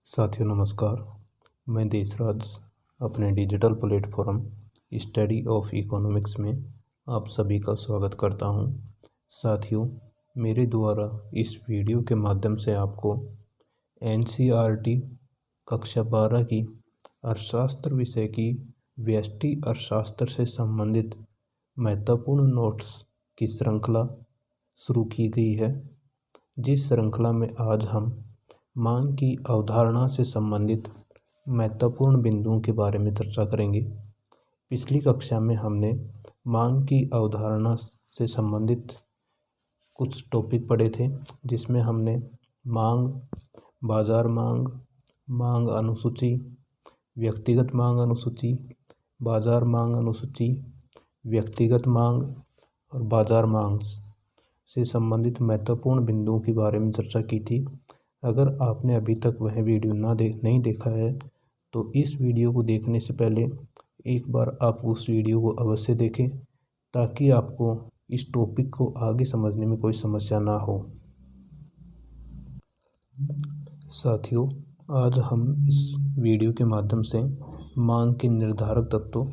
साथियों नमस्कार। मैं देशराज अपने digital platform study of economics में आप सभी का स्वागत करता हूं। साथियों, मेरे द्वारा इस वीडियो के माध्यम से आपको एनसीईआरटी कक्षा 12 की अर्थशास्त्र विषय की व्यष्टि अर्थशास्त्र से संबंधित महत्वपूर्ण नोट्स की श्रृंखला शुरू की गई है, जिस श्रृंखला में आज हम मांग की अवधारणा से संबंधित महत्वपूर्ण बिंदुओं के बारे में चर्चा करेंगे। पिछली कक्षा में हमने मांग की अवधारणा से संबंधित कुछ टॉपिक पढ़े थे, जिसमें हमने मांग, बाजार मांग, मांग अनुसूची, व्यक्तिगत मांग अनुसूची, बाजार मांग अनुसूची, व्यक्तिगत मांग और बाजार मांग से संबंधित महत्वपूर्ण बिंदुओं के बारे में चर्चा की थी। अगर आपने अभी तक वह वीडियो नहीं देखा है तो इस वीडियो को देखने से पहले एक बार आप उस वीडियो को अवश्य देखें, ताकि आपको इस टॉपिक को आगे समझने में कोई समस्या ना हो। साथियों, आज हम इस वीडियो के माध्यम से मांग के निर्धारक तत्वों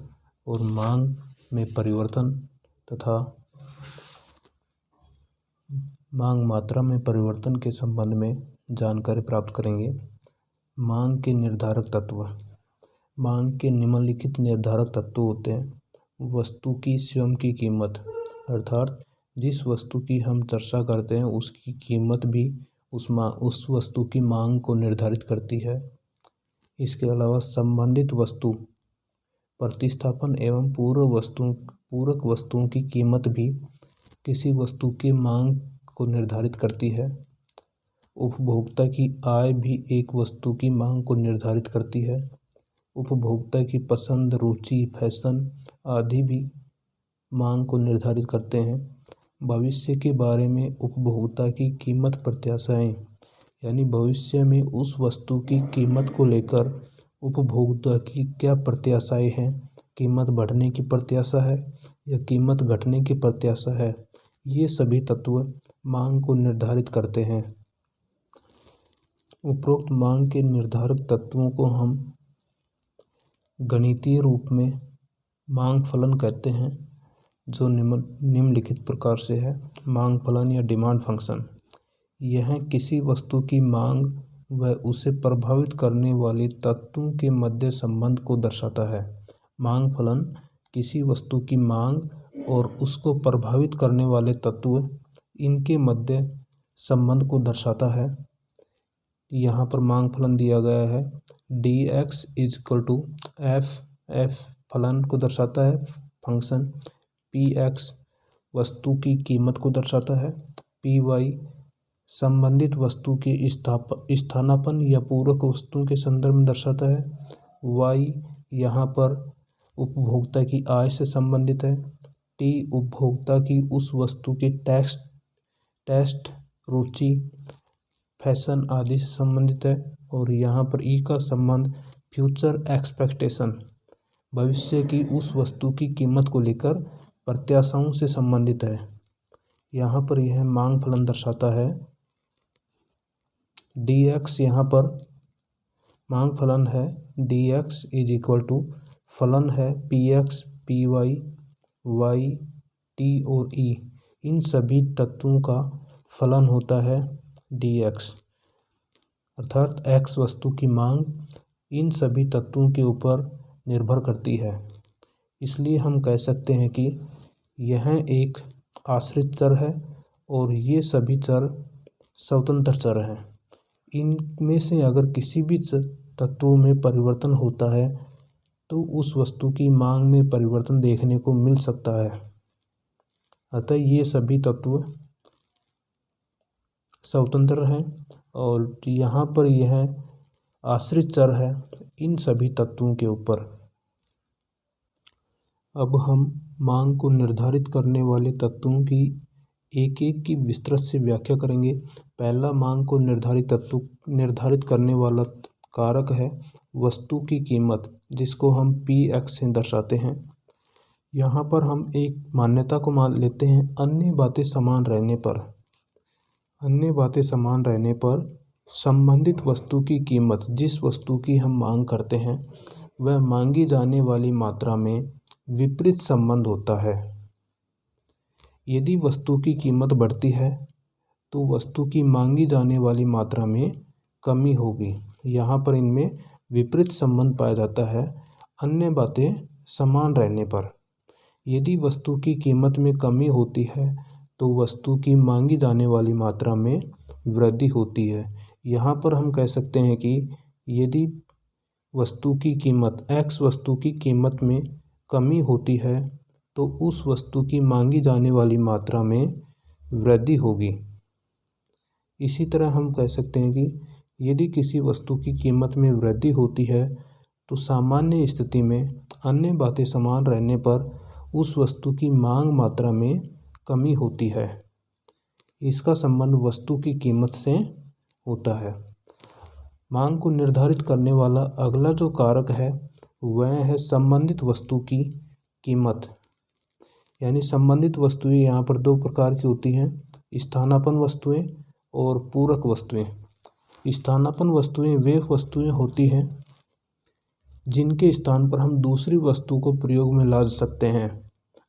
और मांग में परिवर्तन तथा मांग मात्रा में परिवर्तन के संबंध में जानकारी प्राप्त करेंगे। मांग के निर्धारक तत्व। मांग के निम्नलिखित निर्धारक तत्व होते हैं। वस्तु की स्वयं की कीमत, अर्थात जिस वस्तु की हम चर्चा करते हैं उसकी कीमत भी उस वस्तु की मांग को निर्धारित करती है। इसके अलावा संबंधित वस्तु, प्रतिस्थापन एवं पूरक वस्तुओं की कीमत भी किसी वस्तु की मांग को निर्धारित करती है। उपभोक्ता की आय भी एक वस्तु की मांग को निर्धारित करती है। उपभोक्ता की पसंद, रुचि, फैशन आदि भी मांग को निर्धारित करते हैं। भविष्य के बारे में उपभोक्ता की कीमत प्रत्याशाएं, यानी भविष्य में उस वस्तु की कीमत को लेकर उपभोक्ता की क्या प्रत्याशाएं हैं, कीमत बढ़ने की प्रत्याशा है या कीमत घटने की प्रत्याशा है, ये सभी तत्व मांग को निर्धारित करते हैं। उपरोक्त मांग के निर्धारक तत्वों को हम गणितीय रूप में मांग फलन कहते हैं, जो निम्नलिखित प्रकार से है। मांग फलन या डिमांड फंक्शन, यह किसी वस्तु की मांग व उसे प्रभावित करने वाले तत्वों के मध्य संबंध को दर्शाता है। मांग फलन किसी वस्तु की मांग और उसको प्रभावित करने वाले तत्व, इनके मध्य संबंध को दर्शाता है। यहाँ पर मांग फलन दिया गया है dx f फलन को दर्शाता है। फंक्शन px वस्तु की कीमत को दर्शाता है। py संबंधित वस्तु के स्थानापन्न या पूरक वस्तुओं के संदर्भ में दर्शाता है। y यहाँ पर उपभोक्ता की आय से संबंधित है। t उपभोक्ता की उस वस्तु की टेस्ट, रुचि, फैशन आदि से संबंधित है। और यहाँ पर ई का संबंध फ्यूचर एक्सपेक्टेशन, भविष्य की उस वस्तु की कीमत को लेकर प्रत्याशाओं से संबंधित है। यहाँ पर यह मांग फलन दर्शाता है। dx यहाँ पर मांग फलन है। dx फलन है px, py, y, t और e, इन सभी तत्वों का फलन होता है dx, अर्थात x वस्तु की मांग इन सभी तत्वों के ऊपर निर्भर करती है। इसलिए हम कह सकते हैं कि यह एक आश्रित चर है और ये सभी चर स्वतंत्र चर हैं। इनमें से अगर किसी भी तत्वों में परिवर्तन होता है तो उस वस्तु की मांग में परिवर्तन देखने को मिल सकता है। अतः ये सभी तत्व स्वतंत्र हैं और यहाँ पर यह आश्रित चर है इन सभी तत्वों के ऊपर। अब हम मांग को निर्धारित करने वाले तत्वों की एक एक की विस्तृत से व्याख्या करेंगे। पहला मांग को निर्धारित करने वाला कारक है वस्तु की कीमत, जिसको हम px से दर्शाते हैं। यहाँ पर हम एक मान्यता को मान लेते हैं, अन्य बातें समान रहने पर संबंधित वस्तु की कीमत, जिस वस्तु की हम मांग करते हैं वह मांगी जाने वाली मात्रा में विपरीत संबंध होता है। यदि वस्तु की कीमत बढ़ती है तो वस्तु की मांगी जाने वाली मात्रा में कमी होगी। यहाँ पर इनमें विपरीत संबंध पाया जाता है अन्य बातें समान रहने पर। यदि वस्तु की कीमत में कमी होती है तो वस्तु की मांगी जाने वाली मात्रा में वृद्धि होती है। यहाँ पर हम कह सकते हैं कि यदि वस्तु की कीमत x वस्तु की कीमत में कमी होती है तो उस वस्तु की मांगी जाने वाली मात्रा में वृद्धि होगी। इसी तरह हम कह सकते हैं कि यदि किसी वस्तु की कीमत में वृद्धि होती है तो सामान्य स्थिति में अन्य बातें समान रहने पर उस वस्तु की मांग मात्रा में कमी होती है। इसका संबंध वस्तु की कीमत से होता है। मांग को निर्धारित करने वाला अगला जो कारक है वह है संबंधित वस्तु की कीमत। यानी संबंधित वस्तुएं यहाँ पर दो प्रकार की होती हैं, स्थानापन्न वस्तुएं और पूरक वस्तुएं। स्थानापन्न वस्तुएं वे वस्तुएं होती हैं जिनके स्थान पर हम दूसरी वस्तु को प्रयोग में ला सकते हैं।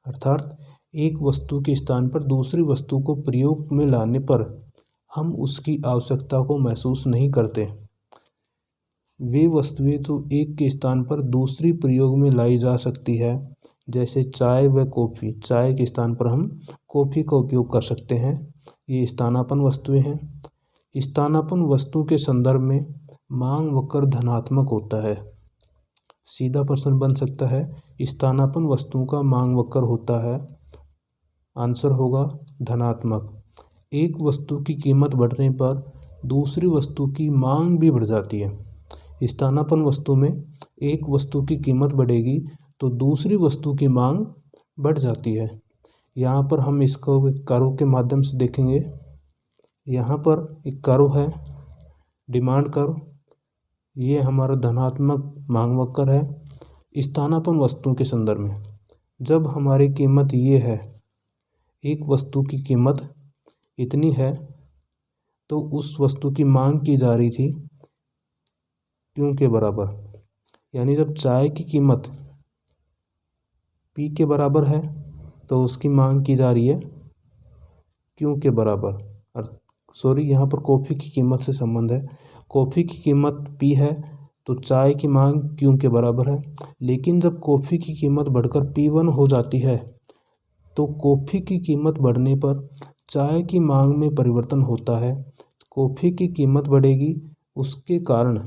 अर्थात एक वस्तु के स्थान पर दूसरी वस्तु को प्रयोग में लाने पर हम उसकी आवश्यकता को महसूस नहीं करते। वे वस्तुएं जो एक के स्थान पर दूसरी प्रयोग में लाई जा सकती है, जैसे चाय व कॉफ़ी। चाय के स्थान पर हम कॉफ़ी का उपयोग कर सकते हैं, ये स्थानापन्न वस्तुएं हैं। स्थानापन्न वस्तु के संदर्भ में मांग वक्र धनात्मक होता है। सीधा प्रश्न बन सकता है, स्थानापन्न वस्तु का मांग वक्र होता है, आंसर होगा धनात्मक। एक वस्तु की कीमत बढ़ने पर दूसरी वस्तु की मांग भी बढ़ जाती है। स्थानापन्न वस्तु में एक वस्तु की कीमत बढ़ेगी तो दूसरी वस्तु की मांग बढ़ जाती है। यहाँ पर हम इसको कर्व के माध्यम से देखेंगे। यहाँ पर एक कर्व है, डिमांड कर्व, ये हमारा धनात्मक मांग वक्र है। स्थानापन्न वस्तु के संदर्भ में जब हमारी कीमत ये है, एक वस्तु की कीमत इतनी है तो उस वस्तु की मांग की जा रही थी क्यों के बराबर। यानी जब चाय की कीमत P के बराबर है तो उसकी मांग की जा रही है क्यों के बराबर। यहाँ पर कॉफ़ी की कीमत से संबंध है। कॉफ़ी की कीमत P है तो चाय की मांग क्यों के बराबर है। लेकिन जब कॉफ़ी की कीमत बढ़कर P1 हो जाती है तो कॉफ़ी की कीमत बढ़ने पर चाय की मांग में परिवर्तन होता है। कॉफ़ी की कीमत बढ़ेगी, उसके कारण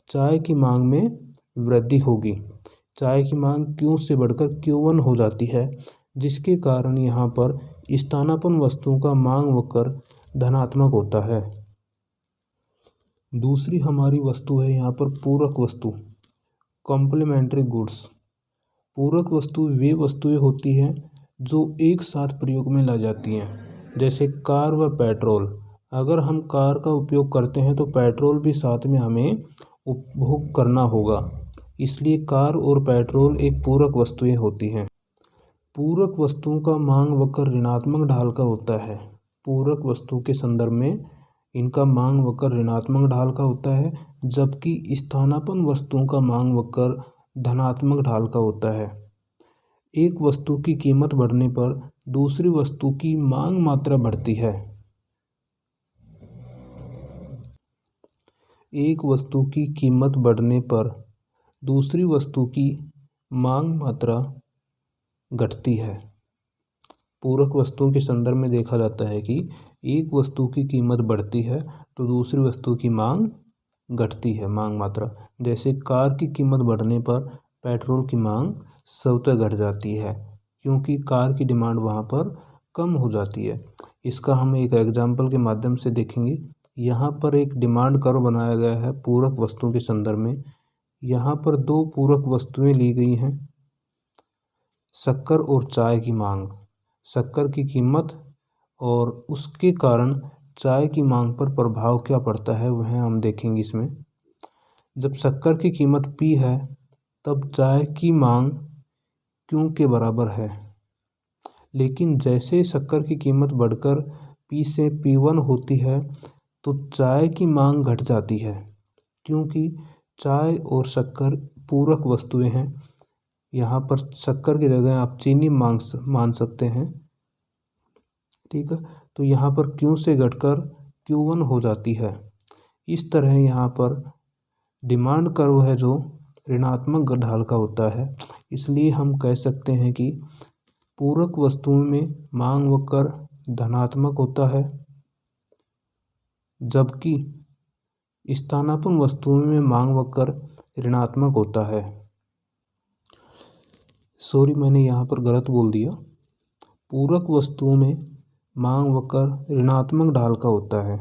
चाय की मांग में वृद्धि होगी। चाय की मांग Q से बढ़कर Q1 हो जाती है, जिसके कारण यहाँ पर स्थानापन्न वस्तुओं का मांग वक्र धनात्मक होता है। दूसरी हमारी वस्तु है यहाँ पर पूरक वस्तु, कॉम्प्लीमेंट्री गुड्स। पूरक वस्तु वे वस्तुएं होती हैं जो एक साथ प्रयोग में ला जाती हैं, जैसे कार व पेट्रोल। अगर हम कार का उपयोग करते हैं तो पेट्रोल भी साथ में हमें उपभोग करना होगा, इसलिए कार और पेट्रोल एक पूरक वस्तुएं होती हैं। पूरक वस्तुओं का मांग वक्र ऋणात्मक ढाल का होता है। पूरक वस्तु के संदर्भ में इनका मांग वक्र ऋणात्मक ढाल का होता है, जबकि स्थानापन्न वस्तुओं का मांग वक्र धनात्मक ढाल का होता है। एक वस्तु की कीमत बढ़ने पर दूसरी वस्तु की मांग मात्रा बढ़ती है। एक वस्तु की कीमत बढ़ने पर दूसरी वस्तु की मांग मात्रा घटती है। पूरक वस्तुओं के संदर्भ में देखा जाता है कि एक वस्तु की कीमत बढ़ती है तो दूसरी वस्तु की मांग घटती है, मांग मात्रा। जैसे कार की कीमत बढ़ने पर पेट्रोल की मांग स्वतः घट जाती है, क्योंकि कार की डिमांड वहाँ पर कम हो जाती है। इसका हम एक एग्जाम्पल के माध्यम से देखेंगे। यहाँ पर एक डिमांड कर्व बनाया गया है पूरक वस्तुओं के संदर्भ में। यहाँ पर दो पूरक वस्तुएं ली गई हैं, शक्कर और चाय की मांग। शक्कर की कीमत और उसके कारण चाय की मांग पर प्रभाव क्या पड़ता है वह हम देखेंगे इसमें। जब शक्कर की कीमत P है तब चाय की मांग Q के बराबर है, लेकिन जैसे शक्कर की कीमत बढ़कर P से P1 होती है तो चाय की मांग घट जाती है, क्योंकि चाय और शक्कर पूरक वस्तुएं हैं। यहाँ पर शक्कर की जगह आप चीनी मान सकते हैं। ठीक है, तो यहाँ पर Q से घटकर Q1 हो जाती है। इस तरह यहाँ पर डिमांड कर्व है जो ऋणात्मक ढाल का होता है, इसलिए हम कह सकते हैं कि पूरक वस्तुओं में मांग वक्र धनात्मक होता है, जबकि स्थानापन्न वस्तुओं में मांग वक्र ऋणात्मक होता है। सॉरी, मैंने यहाँ पर गलत बोल दिया। पूरक वस्तुओं में मांग वक्र ऋणात्मक ढाल का होता है।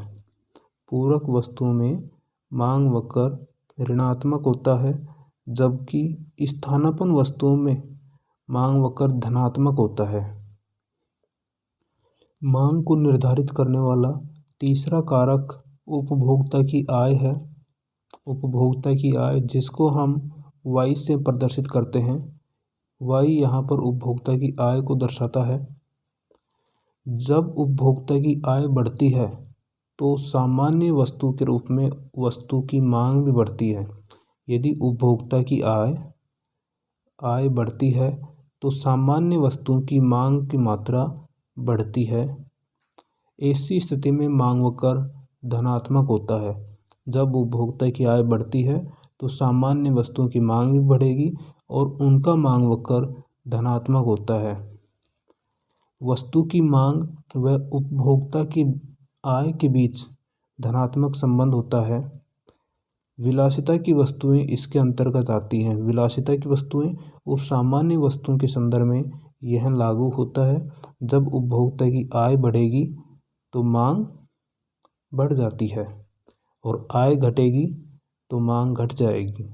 पूरक वस्तुओं में मांग वक्र ऋणात्मक होता है, जबकि स्थानापन्न वस्तुओं में मांग वक्र धनात्मक होता है। मांग को निर्धारित करने वाला तीसरा कारक उपभोक्ता की आय है। उपभोक्ता की आय, जिसको हम Y से प्रदर्शित करते हैं। Y यहाँ पर उपभोक्ता की आय को दर्शाता है। जब उपभोक्ता की आय बढ़ती है तो सामान्य वस्तु के रूप में वस्तु की मांग भी बढ़ती है। यदि उपभोक्ता की आय बढ़ती है तो सामान्य वस्तुओं की मांग की मात्रा बढ़ती है। ऐसी स्थिति में मांग वक्र धनात्मक होता है। जब उपभोक्ता की आय बढ़ती है तो सामान्य वस्तुओं की मांग भी बढ़ेगी और उनका मांग वक्र धनात्मक होता है। वस्तु की मांग व उपभोक्ता की आय के बीच धनात्मक संबंध होता है। विलासिता की वस्तुएं इसके अंतर्गत आती हैं। विलासिता की वस्तुएं और सामान्य वस्तुओं के संदर्भ में यह लागू होता है। जब उपभोक्ता की आय बढ़ेगी तो मांग बढ़ जाती है और आय घटेगी तो मांग घट जाएगी।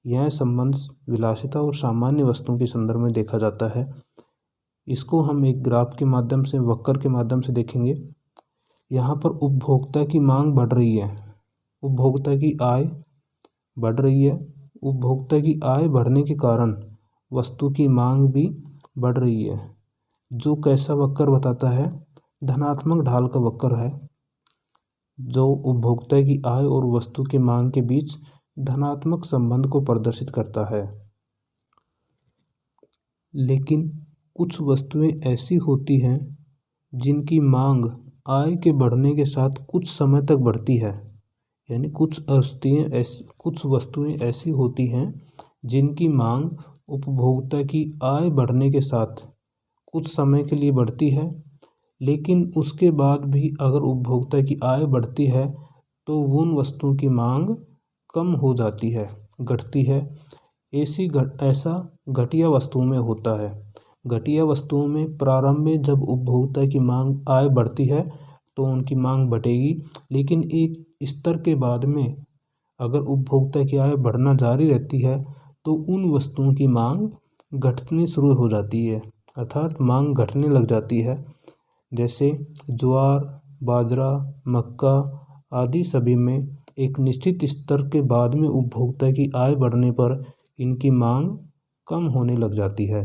यह संबंध विलासिता और सामान्य वस्तुओं के संदर्भ में देखा जाता है। इसको हम एक ग्राफ के माध्यम से, वक्र के माध्यम से देखेंगे। यहाँ पर उपभोक्ता की मांग बढ़ रही है, उपभोक्ता की आय बढ़ रही है। उपभोक्ता की आय बढ़ने के कारण वस्तु की मांग भी बढ़ रही है, जो कैसा वक्र बताता है? धनात्मक ढाल का वक्र है, जो उपभोक्ता की आय और वस्तु की मांग के बीच धनात्मक संबंध को प्रदर्शित करता है। लेकिन कुछ वस्तुएं ऐसी होती हैं जिनकी मांग आय के बढ़ने के साथ कुछ समय तक बढ़ती है। यानी कुछ वस्तुएं ऐसी होती हैं जिनकी मांग उपभोक्ता की आय बढ़ने के साथ कुछ समय के लिए बढ़ती है, लेकिन उसके बाद भी अगर उपभोक्ता की आय बढ़ती है तो उन वस्तुओं की मांग कम हो जाती है, घटती है। ऐसा घटिया वस्तुओं में होता है। घटिया वस्तुओं में प्रारंभ में जब उपभोक्ता की मांग आय बढ़ती है तो उनकी मांग बढ़ेगी, लेकिन एक स्तर के बाद में अगर उपभोक्ता की आय बढ़ना जारी रहती है तो उन वस्तुओं की मांग घटनी शुरू हो जाती है, अर्थात मांग घटने लग जाती है। जैसे ज्वार, बाजरा, मक्का आदि सभी में एक निश्चित स्तर के बाद में उपभोक्ता की आय बढ़ने पर इनकी मांग कम होने लग जाती है।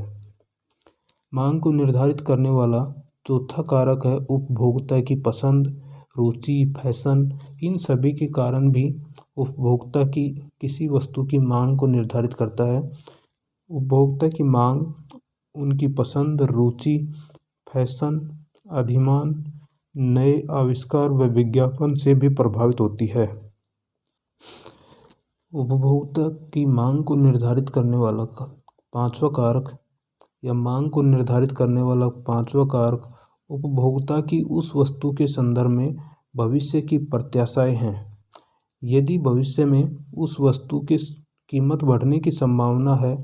मांग को निर्धारित करने वाला चौथा कारक है उपभोक्ता की पसंद, रुचि, फैशन। इन सभी के कारण भी उपभोक्ता की किसी वस्तु की मांग को निर्धारित करता है। उपभोक्ता की मांग उनकी पसंद, रुचि, फैशन, अधिमान, नए आविष्कार व विज्ञापन से भी प्रभावित होती है। उपभोक्ता की मांग को निर्धारित करने वाला पांचवा कारक या मांग को निर्धारित करने वाला पांचवा कारक उपभोक्ता की उस वस्तु के संदर्भ में भविष्य की प्रत्याशाएं हैं। यदि भविष्य में उस वस्तु की कीमत बढ़ने की संभावना है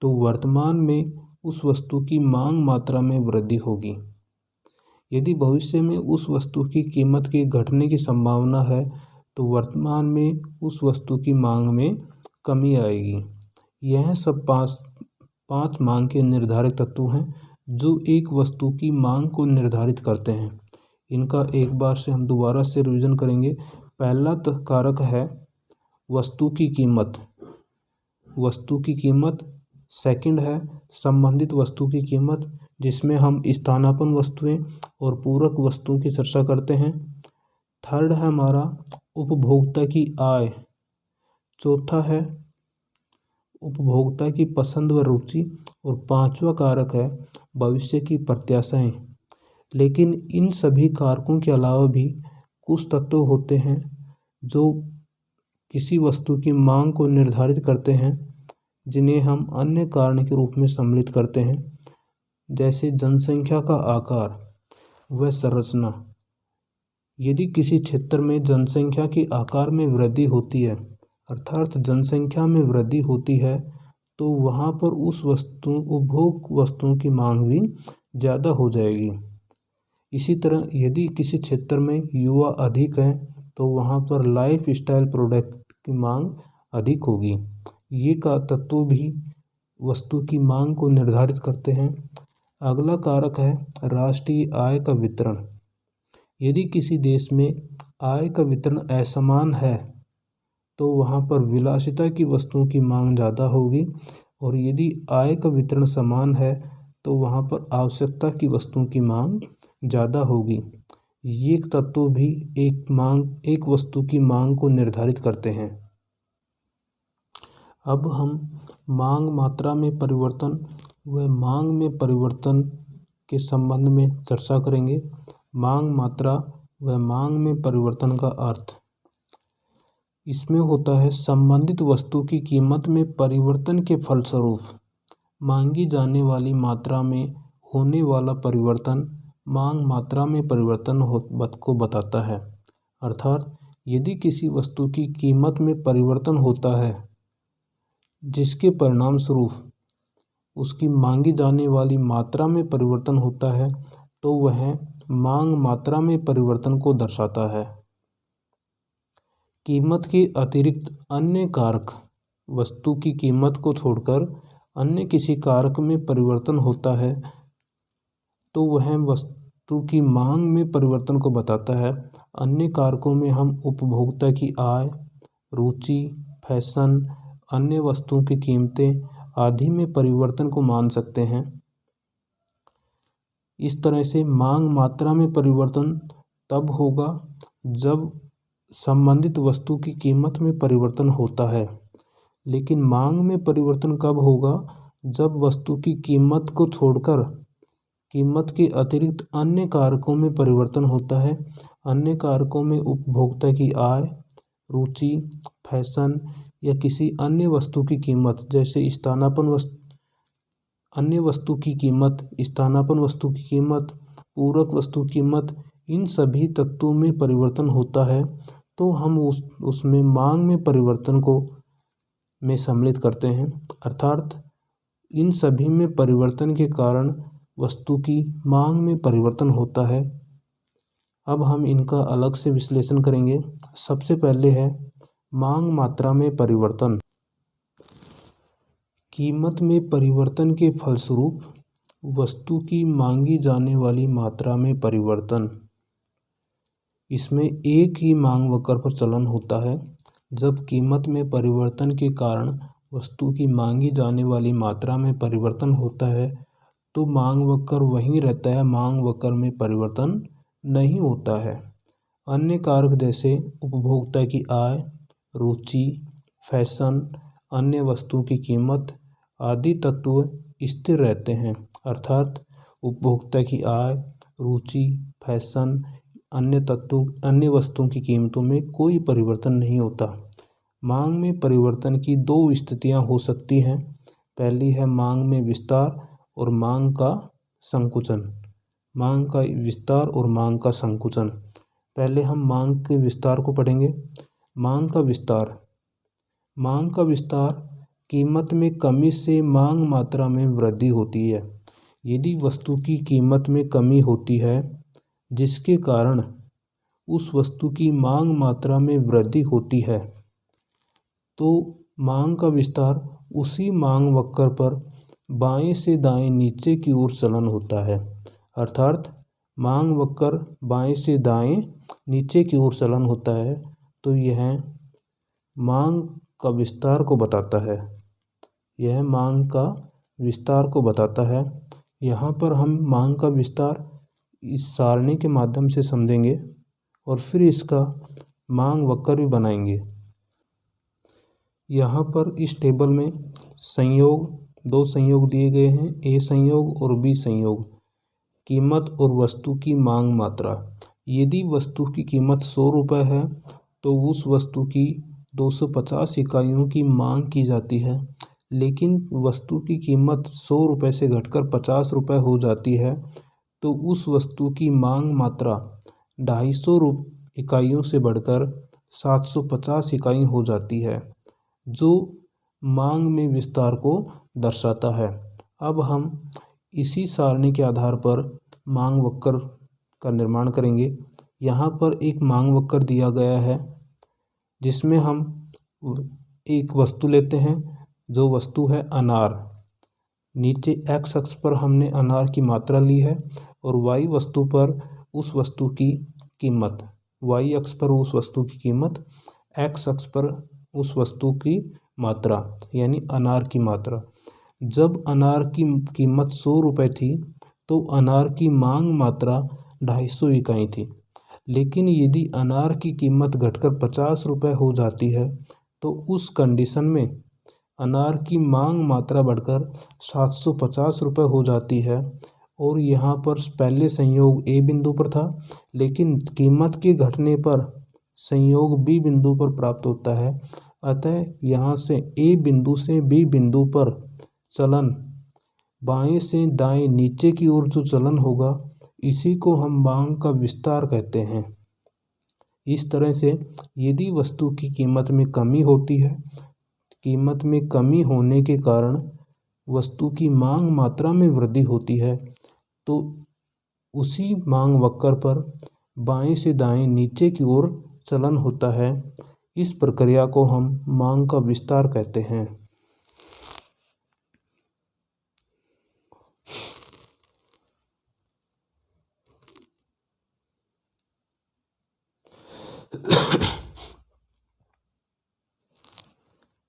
तो वर्तमान में उस वस्तु की मांग मात्रा में वृद्धि होगी। यदि भविष्य में उस वस्तु की कीमत के घटने की संभावना है तो वर्तमान में उस वस्तु की मांग में कमी आएगी। यह सब पांच मांग के निर्धारक तत्व हैं जो एक वस्तु की मांग को निर्धारित करते हैं। इनका एक बार से हम दोबारा से रिवीजन करेंगे। पहला कारक है वस्तु की कीमत। वस्तु की कीमत। सेकंड है संबंधित वस्तु की कीमत, जिसमें हम स्थानापन्न वस्तुएं और पूरक वस्तुओं की चर्चा करते हैं। थर्ड है हमारा उपभोक्ता की आय। चौथा है उपभोक्ता की पसंद व रुचि। और पांचवा कारक है भविष्य की प्रत्याशाएं। लेकिन इन सभी कारकों के अलावा भी कुछ तत्व होते हैं जो किसी वस्तु की मांग को निर्धारित करते हैं, जिन्हें हम अन्य कारण के रूप में सम्मिलित करते हैं, जैसे जनसंख्या का आकार व संरचना। यदि किसी क्षेत्र में जनसंख्या के आकार में वृद्धि होती है, अर्थात जनसंख्या में वृद्धि होती है, तो वहाँ पर उस उपभोग वस्तुओं की मांग भी ज़्यादा हो जाएगी। इसी तरह यदि किसी क्षेत्र में युवा अधिक हैं, तो वहाँ पर लाइफ स्टाइल प्रोडक्ट की मांग अधिक होगी। ये का तत्व भी वस्तु की मांग को निर्धारित करते हैं। अगला कारक है राष्ट्रीय आय का वितरण। यदि किसी देश में आय का वितरण असमान है, तो वहाँ पर विलासिता की वस्तुओं की मांग ज़्यादा होगी। और यदि आय का वितरण समान है, तो वहाँ पर आवश्यकता की वस्तुओं की मांग ज़्यादा होगी। ये तत्व भी एक वस्तु की मांग को निर्धारित करते हैं। अब हम मांग मात्रा में परिवर्तन व मांग में परिवर्तन के संबंध में चर्चा करेंगे। मांग मात्रा व मांग में परिवर्तन का अर्थ इसमें होता है संबंधित वस्तु की कीमत में परिवर्तन के फलस्वरूप मांगी जाने वाली मात्रा में होने वाला परिवर्तन मांग मात्रा में परिवर्तन को बताता है। अर्थात यदि किसी वस्तु की कीमत में परिवर्तन होता है, जिसके परिणाम स्वरूप उसकी मांगी जाने वाली मात्रा में परिवर्तन होता है, तो वह मांग मात्रा में परिवर्तन को दर्शाता है। कीमत के अतिरिक्त अन्य कारक वस्तु की कीमत को छोड़कर अन्य किसी कारक में परिवर्तन होता है, तो वह वस्तु की मांग में परिवर्तन को बताता है। अन्य कारकों में हम उपभोक्ता की आय, रुचि, फैशन, अन्य वस्तुओं की कीमतें आदि में परिवर्तन को मान सकते हैं। इस तरह से मांग मात्रा में परिवर्तन तब होगा जब संबंधित वस्तु की कीमत में परिवर्तन होता है। लेकिन मांग में परिवर्तन कब होगा? जब वस्तु की कीमत को छोड़कर कीमत के अतिरिक्त अन्य कारकों में परिवर्तन होता है। अन्य कारकों में उपभोक्ता की आय, रुचि, फैशन या किसी अन्य वस्तु की कीमत, जैसे स्थानापन्न वस्तु की कीमत, स्थानापन्न वस्तु की कीमत, पूरक वस्तु की कीमत, इन सभी तत्वों में परिवर्तन होता है, तो हम उसमें मांग में परिवर्तन को में सम्मिलित करते हैं। अर्थात इन सभी में परिवर्तन के कारण वस्तु की मांग में परिवर्तन होता है। अब हम इनका अलग से विश्लेषण करेंगे। सबसे पहले है मांग मात्रा में परिवर्तन। कीमत में परिवर्तन के फलस्वरूप वस्तु की मांगी जाने वाली मात्रा में परिवर्तन। इसमें एक ही मांग वक्र पर चलन होता है। जब कीमत में परिवर्तन के कारण वस्तु की मांगी जाने वाली मात्रा में परिवर्तन होता है, तो मांग वक्र वहीं रहता है, मांग वक्र में परिवर्तन नहीं होता है। अन्य कारक जैसे उपभोक्ता की आय, रुचि, फैशन, अन्य वस्तुओं की कीमत आदि तत्व स्थिर रहते हैं। अर्थात उपभोक्ता की आय, रुचि, फैशन, अन्य वस्तुओं की कीमतों में कोई परिवर्तन नहीं होता। मांग में परिवर्तन की दो स्थितियां हो सकती हैं। पहली है मांग में विस्तार और मांग का संकुचन। मांग का विस्तार और मांग का संकुचन। पहले हम मांग के विस्तार को पढ़ेंगे। मांग का विस्तार। मांग का विस्तार कीमत में कमी से मांग मात्रा में वृद्धि होती है। यदि वस्तु की कीमत में कमी होती है, जिसके कारण उस वस्तु की मांग मात्रा में वृद्धि होती है, तो मांग का विस्तार उसी मांग वक्र पर बाएं से दाएं नीचे की ओर चलन होता है। अर्थात मांग वक्र बाएं से दाएं नीचे की ओर चलन होता है, तो यह मांग का विस्तार को बताता है। यह मांग का विस्तार को बताता है। यहाँ पर हम मांग का विस्तार इस सारणी के माध्यम से समझेंगे और फिर इसका मांग वक्र भी बनाएंगे। यहाँ पर इस टेबल में दो संयोग दिए गए हैं, ए संयोग और बी संयोग। कीमत और वस्तु की मांग मात्रा। यदि वस्तु की कीमत 100 रुपये है तो उस वस्तु की 250 इकाइयों की मांग की जाती है, लेकिन वस्तु की कीमत 100 रुपये से घटकर 50 रुपये हो जाती है तो उस वस्तु की मांग मात्रा 250 इकाइयों से बढ़कर 750 इकाई हो जाती है, जो मांग में विस्तार को दर्शाता है। अब हम इसी सारणी के आधार पर मांग वक्र का निर्माण करेंगे। यहाँ पर एक मांग वक्र दिया गया है जिसमें हम एक वस्तु लेते हैं, जो वस्तु है अनार। नीचे एक्स अक्ष पर हमने अनार की मात्रा ली है और वाई वस्तु पर उस वस्तु की कीमत, वाई अक्ष पर उस वस्तु की कीमत, एक्स अक्ष पर उस वस्तु की मात्रा यानी अनार की मात्रा। जब अनार की कीमत 100 रुपये थी तो अनार की मांग मात्रा 250 इकाई थी, लेकिन यदि अनार की कीमत घटकर 50 रुपये हो जाती है तो उस कंडीशन में अनार की मांग मात्रा बढ़कर 750 रुपये हो जाती है। और यहाँ पर पहले संयोग ए बिंदु पर था, लेकिन कीमत के घटने पर संयोग बी बिंदु पर प्राप्त होता है। अतः यहाँ से ए बिंदु से बी बिंदु पर चलन, बाएं से दाएं नीचे की ओर जो चलन होगा, इसी को हम मांग का विस्तार कहते हैं। इस तरह से यदि वस्तु की कीमत में कमी होती है, कीमत में कमी होने के कारण वस्तु की मांग मात्रा में वृद्धि होती है, तो उसी मांग वक्र पर बाएं से दाएं नीचे की ओर चलन होता है। इस प्रक्रिया को हम मांग का विस्तार कहते हैं।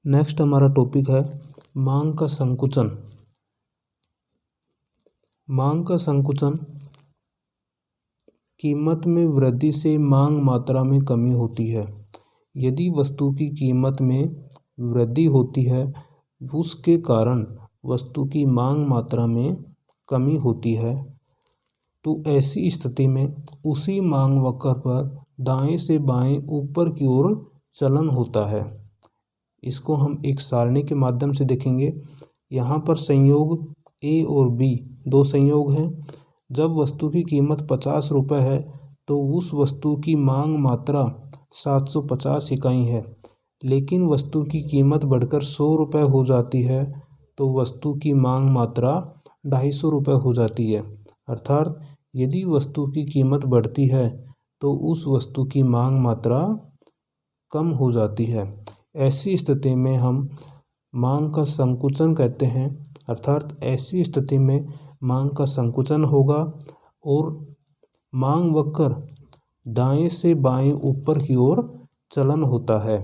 नेक्स्ट हमारा टॉपिक है मांग का संकुचन। मांग का संकुचन कीमत में वृद्धि से मांग मात्रा में कमी होती है। यदि वस्तु की कीमत में वृद्धि होती है, उसके कारण वस्तु की मांग मात्रा में कमी होती है, तो ऐसी स्थिति में उसी मांग वक्र पर दाएं से बाएं ऊपर की ओर चलन होता है। इसको हम एक सारणी के माध्यम से देखेंगे। यहाँ पर संयोग ए और बी दो संयोग हैं। जब वस्तु की कीमत 50 रुपये है तो उस वस्तु की मांग मात्रा 750 इकाई है, लेकिन वस्तु की कीमत बढ़कर 100 रुपये हो जाती है तो वस्तु की मांग मात्रा 250 रुपये हो जाती है। अर्थात यदि वस्तु की कीमत बढ़ती है तो उस वस्तु की मांग मात्रा कम हो जाती है। ऐसी स्थिति में हम मांग का संकुचन कहते हैं। अर्थात ऐसी स्थिति में मांग का संकुचन होगा और मांग वक्र दाएं से बाएं ऊपर की ओर चलन होता है।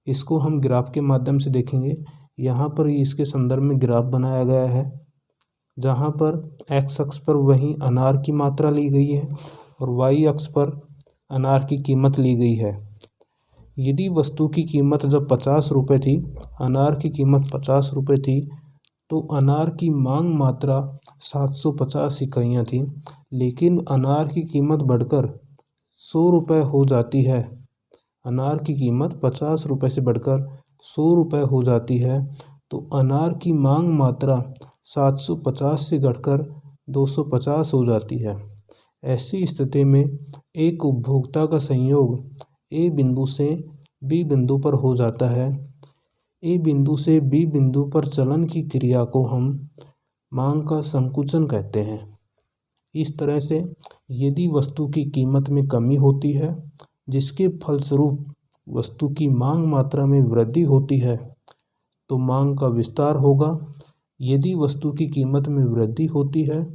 इसको हम ग्राफ के माध्यम से देखेंगे। यहाँ पर इसके संदर्भ में ग्राफ बनाया गया है, जहाँ पर एक्स अक्ष पर वही अनार की मात्रा ली गई है और वाई अक्ष पर अनार की कीमत ली गई है। यदि वस्तु की कीमत जब 50 रुपये थी, अनार की कीमत 50 रुपये थी, तो अनार की मांग मात्रा 750 इकाइयाँ थी, लेकिन अनार की कीमत बढ़कर 100 रुपये हो जाती है। अनार की कीमत 50 रुपये से बढ़कर 100 रुपये हो जाती है, तो अनार की मांग मात्रा 750 से घटकर 250 हो जाती है। ऐसी स्थिति में एक उपभोक्ता का संयोग ए बिंदु से बी बिंदु पर हो जाता है। ए बिंदु से बी बिंदु पर चलन की क्रिया को हम मांग का संकुचन कहते हैं। इस तरह से यदि वस्तु की कीमत में कमी होती है, जिसके फलस्वरूप वस्तु की मांग मात्रा में वृद्धि होती है, तो मांग का विस्तार होगा। यदि वस्तु की कीमत में वृद्धि होती है,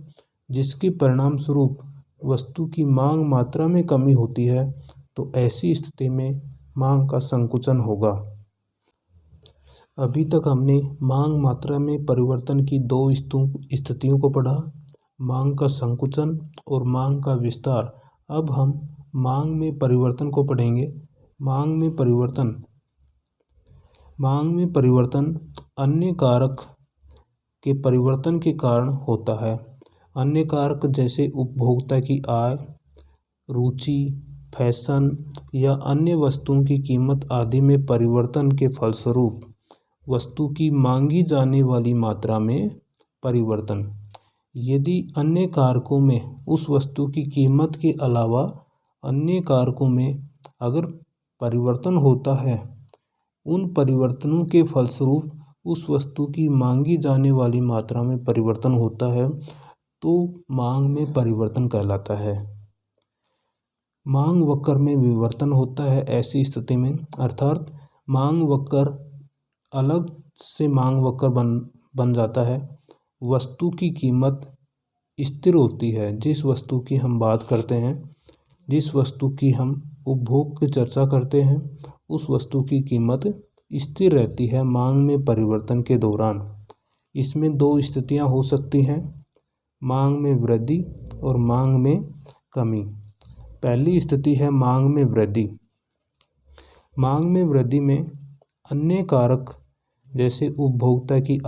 जिसके परिणाम स्वरूप वस्तु की मांग मात्रा में कमी होती है, तो ऐसी स्थिति में मांग का संकुचन होगा। अभी तक हमने मांग मात्रा में परिवर्तन की दो स्थितियों को पढ़ा, मांग का संकुचन और मांग का विस्तार। अब हम मांग में परिवर्तन को पढ़ेंगे। मांग में परिवर्तन अन्य कारक के परिवर्तन के कारण होता है। अन्य कारक जैसे उपभोक्ता की आय, रुचि, फैशन या अन्य वस्तुओं की कीमत आदि में परिवर्तन के फलस्वरूप वस्तु की मांगी जाने वाली मात्रा में परिवर्तन। यदि अन्य कारकों में उस वस्तु की कीमत के अलावा अन्य कारकों में अगर परिवर्तन होता है, उन परिवर्तनों के फलस्वरूप उस वस्तु की मांगी जाने वाली मात्रा में परिवर्तन होता है, तो मांग में परिवर्तन कहलाता है। मांग वक्र में विवर्तन होता है ऐसी स्थिति में, अर्थात मांग वक्र अलग से मांग वक्र बन जाता है। वस्तु की कीमत स्थिर होती है। जिस वस्तु की हम बात करते हैं, जिस वस्तु की हम उपभोग की चर्चा करते हैं, उस वस्तु की कीमत स्थिर रहती है मांग में परिवर्तन के दौरान। इसमें दो स्थितियां हो सकती हैं, मांग में वृद्धि और मांग में कमी। पहली स्थिति है मांग में वृद्धि। मांग में वृद्धि में अन्य कारक जैसे उपभोक्ता की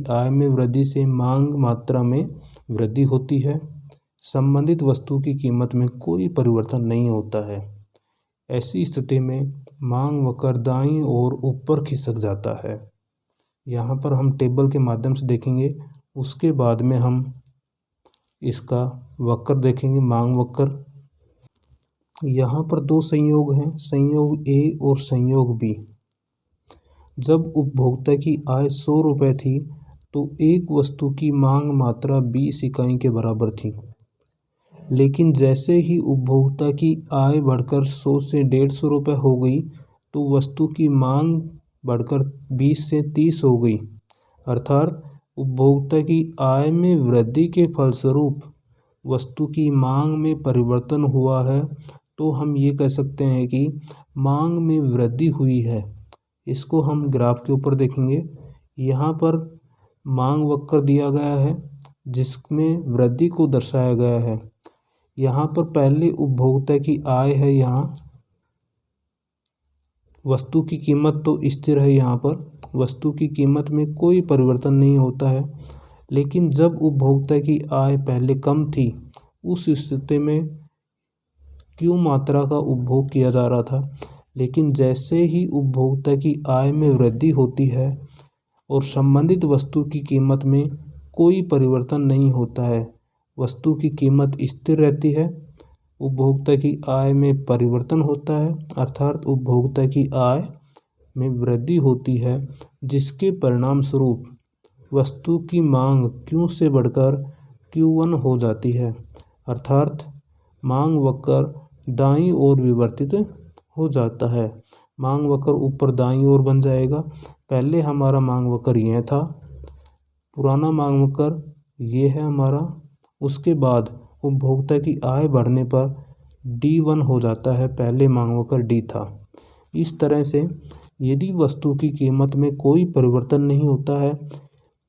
आय में वृद्धि से मांग मात्रा में वृद्धि होती है। संबंधित वस्तु की कीमत में कोई परिवर्तन नहीं होता है। ऐसी स्थिति में मांग वक्र दाईं ओर ऊपर खिसक जाता है। यहाँ पर हम टेबल के माध्यम से देखेंगे, उसके बाद में हम इसका वक्र देखेंगे, मांग वक्र। यहाँ पर दो संयोग हैं, संयोग ए और संयोग बी। जब उपभोक्ता की आय 100 रुपये थी तो एक वस्तु की मांग मात्रा 20 इकाई के बराबर थी। लेकिन जैसे ही उपभोक्ता की आय बढ़कर 100 से 150 रुपये हो गई तो वस्तु की मांग बढ़कर 20 से 30 हो गई। अर्थात उपभोक्ता की आय में वृद्धि के फलस्वरूप वस्तु की मांग में परिवर्तन हुआ है, तो हम ये कह सकते हैं कि मांग में वृद्धि हुई है। इसको हम ग्राफ के ऊपर देखेंगे। यहाँ पर मांग वक्र दिया गया है जिसमें वृद्धि को दर्शाया गया है। यहाँ पर पहले उपभोक्ता की आय है, यहाँ वस्तु की कीमत तो स्थिर है, यहाँ पर वस्तु की कीमत में कोई परिवर्तन नहीं होता है। लेकिन जब उपभोक्ता की आय पहले कम थी, उस स्थिति में क्यू मात्रा का उपभोग किया जा रहा था। लेकिन जैसे ही उपभोक्ता की आय में वृद्धि होती है और संबंधित वस्तु की कीमत में कोई परिवर्तन नहीं होता है, वस्तु की कीमत स्थिर रहती है, उपभोक्ता की आय में परिवर्तन होता है, अर्थात उपभोक्ता की आय में वृद्धि होती है, जिसके परिणाम स्वरूप वस्तु की मांग Q से बढ़कर Q1 हो जाती है। अर्थात मांग वक्र दाईं ओर विवर्तित हो जाता है। मांग वक्र ऊपर दाईं ओर बन जाएगा। पहले हमारा मांग वक्र यह था, पुराना मांग वक्र ये है हमारा। उसके बाद उपभोक्ता की आय बढ़ने पर D1 हो जाता है, पहले मांग वक्र D था। इस तरह से यदि वस्तु की कीमत में कोई परिवर्तन नहीं होता है,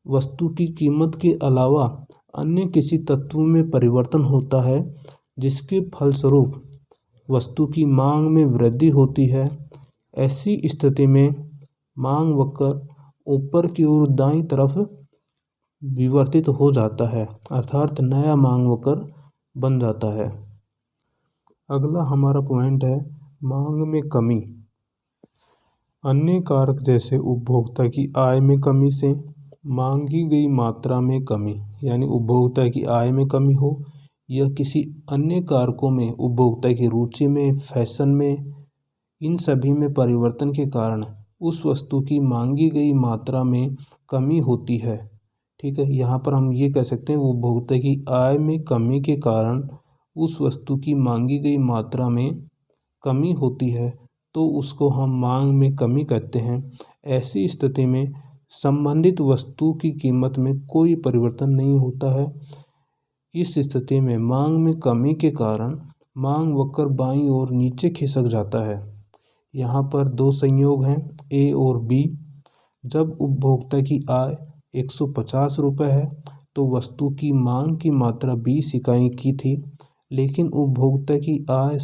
वस्तु की कीमत के अलावा अन्य किसी तत्व में परिवर्तन होता है, जिसके फलस्वरूप वस्तु की मांग में वृद्धि होती है, ऐसी स्थिति में मांग वक्र ऊपर की ओर दाईं तरफ विवर्तित हो जाता है, अर्थात नया मांग वक्र बन जाता है। अगला हमारा पॉइंट है मांग में कमी। अन्य कारक जैसे उपभोक्ता की आय में कमी से मांगी गई मात्रा में कमी, यानी उपभोक्ता की आय में कमी हो या किसी अन्य कारकों में, उपभोक्ता की रुचि में, फैशन में, इन सभी में परिवर्तन के कारण उस वस्तु की मांगी गई मात्रा में कमी होती है। ठीक है, यहाँ पर हम ये कह सकते हैं उपभोक्ता की आय में कमी के कारण उस वस्तु की मांगी गई मात्रा में कमी होती है, तो उसको हम मांग में कमी कहते हैं। ऐसी स्थिति में संबंधित वस्तु की कीमत में कोई परिवर्तन नहीं होता है। इस स्थिति में मांग में कमी के कारण मांग वक्र बाईं ओर नीचे खिसक जाता है। यहाँ पर दो संयोग हैं, ए और बी। जब उपभोक्ता की आय 150 रुपये है तो वस्तु की मांग की मात्रा 20 इकाई की थी, लेकिन उपभोक्ता की आय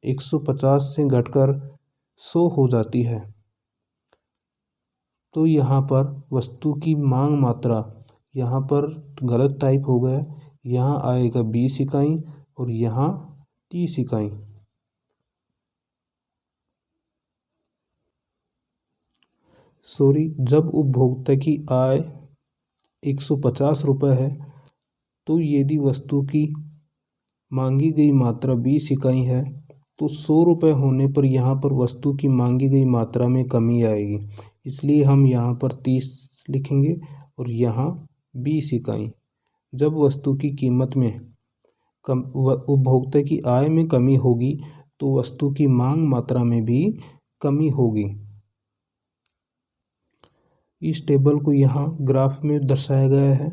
150 से घटकर 100 हो जाती है, तो यहाँ पर वस्तु की मांग मात्रा यहाँ पर गलत टाइप हो गया। यहाँ आएगा 20 इकाई और यहाँ 30 इकाई। जब उपभोक्ता की आय 150 रुपये है, तो यदि वस्तु की मांगी गई मात्रा 20 इकाई है, तो 100 रुपये होने पर यहाँ पर वस्तु की मांगी गई मात्रा में कमी आएगी, इसलिए हम यहाँ पर 30 लिखेंगे और यहाँ 20 इकाई। जब वस्तु की कीमत में उपभोक्ता की आय में कमी होगी, तो वस्तु की मांग मात्रा में भी कमी होगी। इस टेबल को यहाँ ग्राफ में दर्शाया गया है।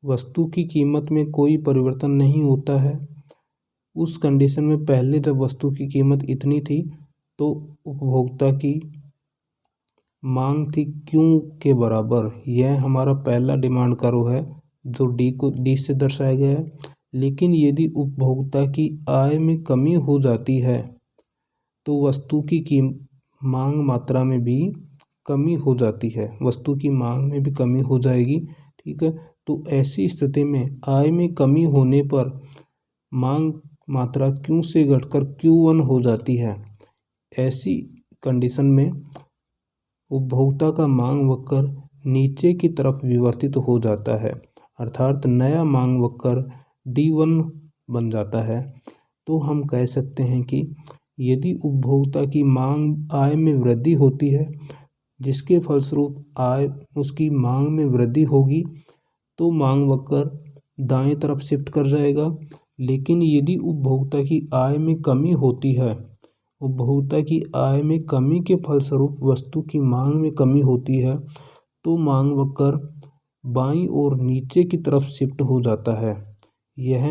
वस्तु की कीमत में कोई परिवर्तन नहीं होता है। उस कंडीशन में पहले जब वस्तु की कीमत इतनी थी, तो उपभोक्ता की मांग थी Q के बराबर। यह हमारा पहला डिमांड कर्व है जो D से दर्शाया गया है। लेकिन यदि उपभोक्ता की आय में कमी हो जाती है, तो वस्तु की मांग मात्रा में भी कमी हो जाती है, वस्तु की मांग में भी कमी हो जाएगी। ठीक है, तो ऐसी स्थिति में आय में कमी होने पर मांग मात्रा Q से घटकर Q1 हो जाती है। ऐसी कंडीशन में उपभोक्ता का मांग वक्र नीचे की तरफ विवर्तित हो जाता है, अर्थात नया मांग वक्र D1 बन जाता है। तो हम कह सकते हैं कि यदि उपभोक्ता की मांग आय में वृद्धि होती है, जिसके फलस्वरूप उसकी मांग में वृद्धि होगी, तो मांग वक्र दाएं तरफ शिफ्ट कर जाएगा। लेकिन यदि उपभोक्ता की आय में कमी होती है, उपभोक्ता की आय में कमी के फलस्वरूप वस्तु की मांग में कमी होती है, तो मांग वक्र बाईं ओर नीचे की तरफ शिफ्ट हो जाता है। यह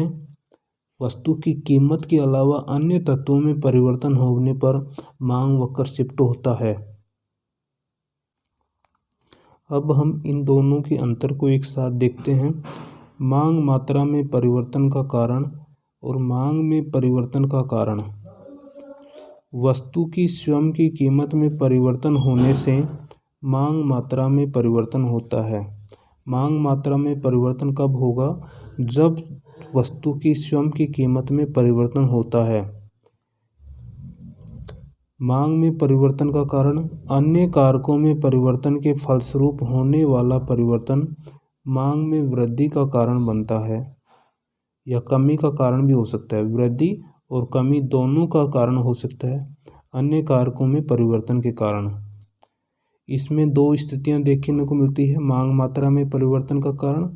वस्तु की कीमत के अलावा अन्य तत्वों में परिवर्तन होने पर मांग वक्र शिफ्ट होता है। अब हम इन दोनों के अंतर को एक साथ देखते हैं। मांग मात्रा में परिवर्तन का कारण और मांग में परिवर्तन का कारण। वस्तु की स्वयं की कीमत में परिवर्तन होने से मांग मात्रा में परिवर्तन होता है। मांग मात्रा में परिवर्तन कब होगा? जब वस्तु की स्वयं की कीमत में परिवर्तन होता है। मांग में परिवर्तन का कारण अन्य कारकों में परिवर्तन के फलस्वरूप होने वाला परिवर्तन मांग में वृद्धि का कारण बनता है या कमी का कारण भी हो सकता है। वृद्धि और कमी दोनों का कारण हो सकता है अन्य कारकों में परिवर्तन के कारण। इसमें दो स्थितियां देखने को मिलती है, मांग मात्रा में परिवर्तन का कारण,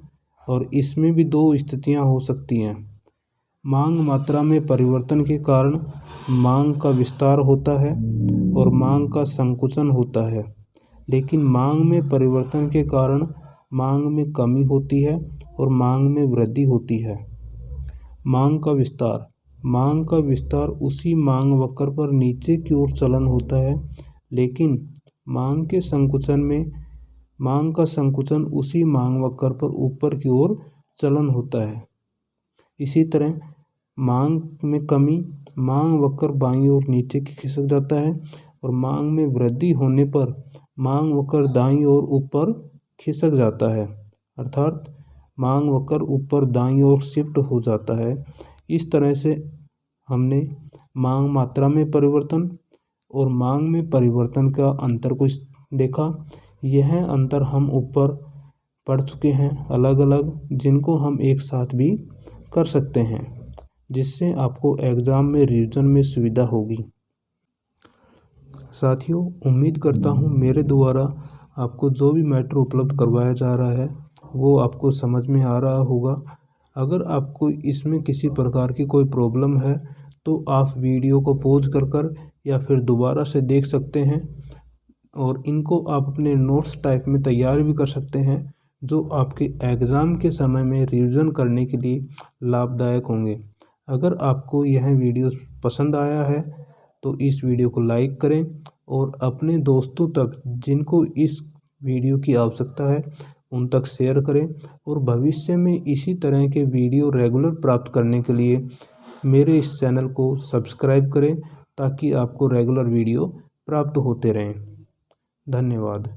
और इसमें भी दो स्थितियां हो सकती हैं। मांग मात्रा में परिवर्तन के कारण मांग का विस्तार होता है और मांग का संकुचन होता है, लेकिन मांग में परिवर्तन के कारण मांग में कमी होती है और मांग में वृद्धि होती है। मांग का विस्तार। मांग का विस्तार उसी मांग वक्र पर नीचे की ओर चलन होता है, लेकिन मांग के संकुचन में मांग का संकुचन उसी मांग वक्र पर ऊपर की ओर चलन होता है। इसी तरह मांग में कमी, मांग वक्र बाईं ओर नीचे की खिसक जाता है और मांग में वृद्धि होने पर मांग वक्र दाईं ओर ऊपर खिसक जाता है, अर्थात मांग वक्र ऊपर दाईं ओर शिफ्ट हो जाता है। इस तरह से हमने मांग मात्रा में परिवर्तन और मांग में परिवर्तन का अंतर को देखा। यह अंतर हम ऊपर पढ़ चुके हैं अलग अलग, जिनको हम एक साथ भी कर सकते हैं, जिससे आपको एग्ज़ाम में रिवीजन में सुविधा होगी। साथियों, उम्मीद करता हूँ मेरे द्वारा आपको जो भी मैटर उपलब्ध करवाया जा रहा है वो आपको समझ में आ रहा होगा। अगर आपको इसमें किसी प्रकार की कोई प्रॉब्लम है तो आप वीडियो को पॉज कर या फिर दोबारा से देख सकते हैं और इनको आप अपने नोट्स टाइप में तैयार भी कर सकते हैं, जो आपके एग्ज़ाम के समय में रिवीजन करने के लिए लाभदायक होंगे। अगर आपको यह वीडियो पसंद आया है तो इस वीडियो को लाइक करें और अपने दोस्तों तक जिनको इस वीडियो की आवश्यकता है उन तक शेयर करें, और भविष्य में इसी तरह के वीडियो रेगुलर प्राप्त करने के लिए मेरे इस चैनल को सब्सक्राइब करें ताकि आपको रेगुलर वीडियो प्राप्त होते रहें। धन्यवाद।